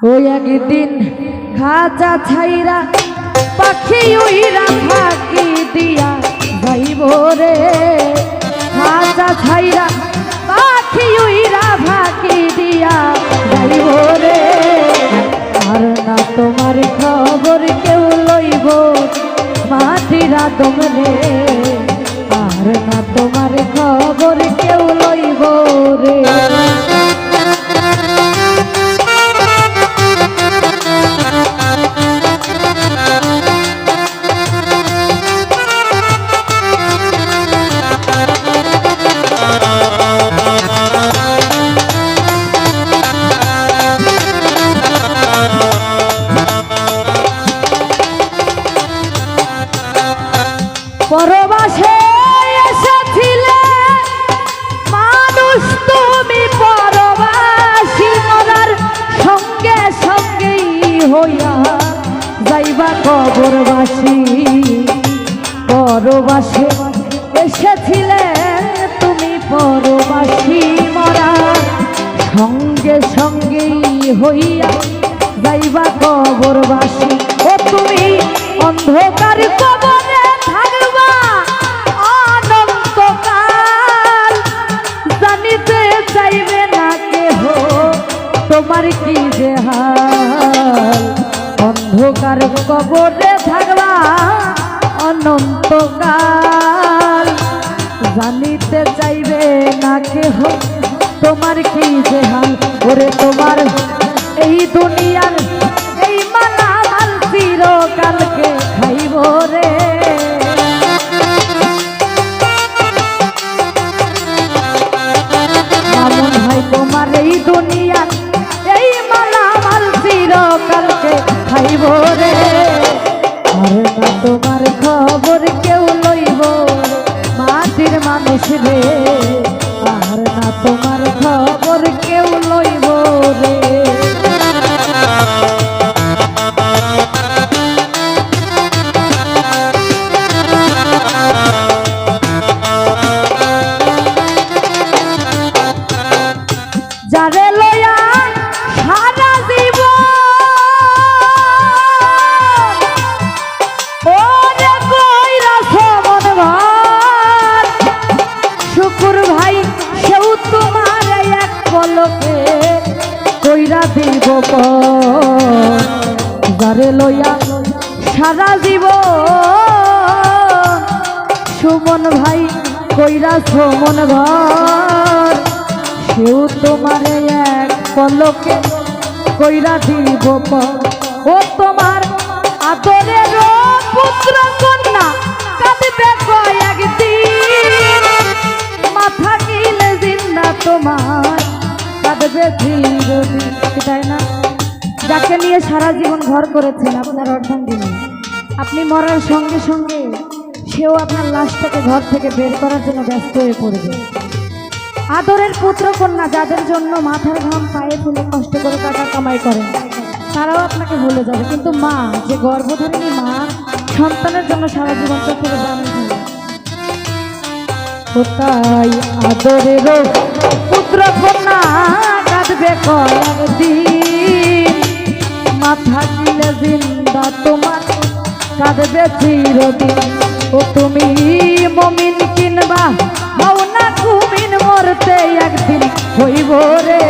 ওই একদিন খাজা ছাইরা পাখি উইরা ফাঁকি দিয়া যাইব রে। খাজা ছাইরা পাখি উইরা ফাঁকি দিয়া যাইব রে। আর না তোমার খবর কেউ লইব মাটিরা দমরে। আর না তোমার খবর কেউ লইব রে। পরবাসে এসেছিলে মানুষ তুমি পরবাসী মরার সঙ্গে সঙ্গেই হইয়া যাইবা কবরবাসী। পরবাসে এসেছিলে তুমি পরবাসী মরার সঙ্গে সঙ্গেই হইয়া যাইবা কবরবাসী। ও তুমি অন্ধকার কবরে থাকবা অনন্তকাল, জানিতে চাইবে না কেহ তোমার কি যে হাল। অন্ধকার কবরে থাকবা অনন্তকাল, জানিতে চাইবে না কেহ তোমার কি যে হাল। ওরে তোমার এই দুনিয়ার এই মালামাল চিরকালকে খাইব রে। এমন হয় তোমার এই দুনিয়ার এই মালামাল চিরকালকে খাইব রে। আর না তোমার খবর কেউ লইব মাটির মানুষ রে। আর না তোমার খবর কেউ লইব রে। যারে লয়া সারা জীবন ওরে কইরাছ মন ভর, শুকুর ভাই সেও তোমার এক পলকে কইরা দিব পর। যারে লয়া সারা জীবন সুমন ভাই কইরাছ মন ভর, সেও তোমারে এক পলকে কইরা দিব পর। ও তোমার আদরের পুত্র কন্যা কাঁদবে কয়েকদিন, মাথা গিলে জিন্দা তোমার কাঁদবে চিরদিন। তাই না? যাকে নিয়ে সারা জীবন ঘর করেছেন আপনার অর্ধাঙ্গিনী, আপনি মরার সঙ্গে সঙ্গে সেও আপনার লাশটাকে ঘর থেকে বের করার জন্য ব্যস্ত হয়ে পড়বে। আদরের পুত্র কন্যা যাদের জন্য মাথার ঘাম পায়ে ফেলে কষ্ট করে টাকা কামাই করেন, তারাও আপনাকে ভুলে যাবে। কিন্তু মা, যে গর্ভধারিণী মা সন্তানের জন্য সারা জীবন চোখের জানে ফেলে, তাই আদরের পুত্র কন্যা কাঁদবে কয়েকদিন, মাথা গিলে জিন্দা তোমার কাঁদবে চিরদিন। ও তুমি মমিন কিনবা হও না কুমিন, মরতে একদিন হইব রে।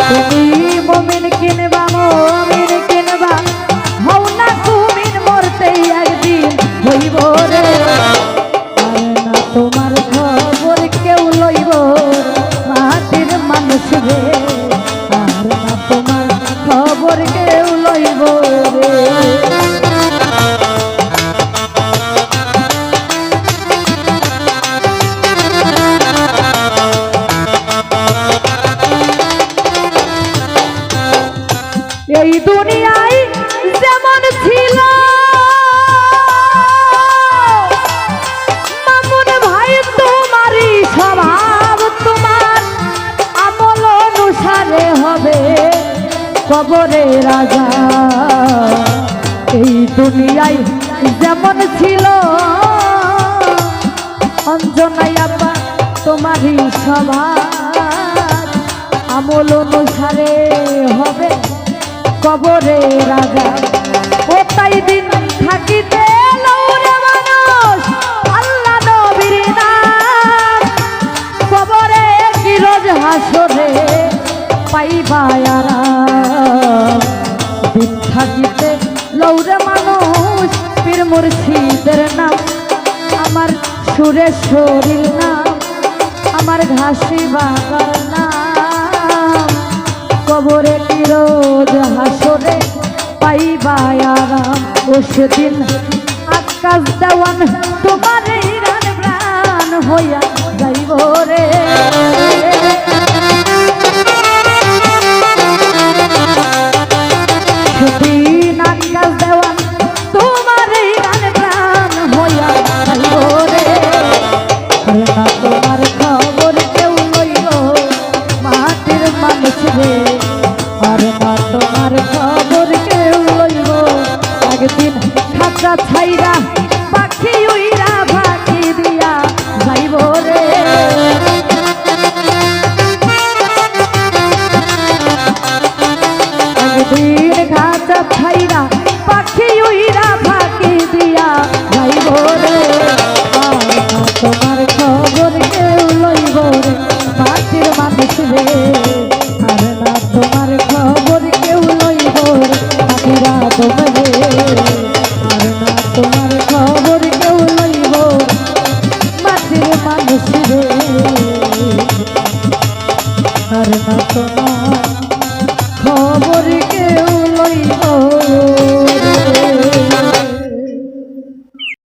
তুমি মমিন কিনবা মমিন কিনবা হও না কুমিন, মরতে একদিন হইব রে। আর না তোমার খবর কেউ লইব মাটির মানুষ রে। আর না তোমার খবর কেউ লইব রে। এই দুনিয়ায় যেমন ছিল মামুন ভাই তোমারই স্বভাব, তোমার আমল অনুসারে হবে কবরে রাজা। এই দুনিয়ায় যেমন ছিল অঞ্জনাই আপা তোমারই সভার আমল অনুসারে হবে কবরে রাজা ও তাই দিন থাকিতে লৌরে মানুষ আল্লাহ নবীর নাম কবরে কি রোজ হাসরে পাইবা আরাম দিন থাকিতে লৌরে মানুষ পীর মুর্শিদের নাম আমার সুরেশ্বরীর নাম আমার ঘাসি বাবার নাম কবরে কি রোজ হাসরে পাইবা আরাম ও সেদিন আকাশ দেওয়ান তোমার প্রাণ হইয়া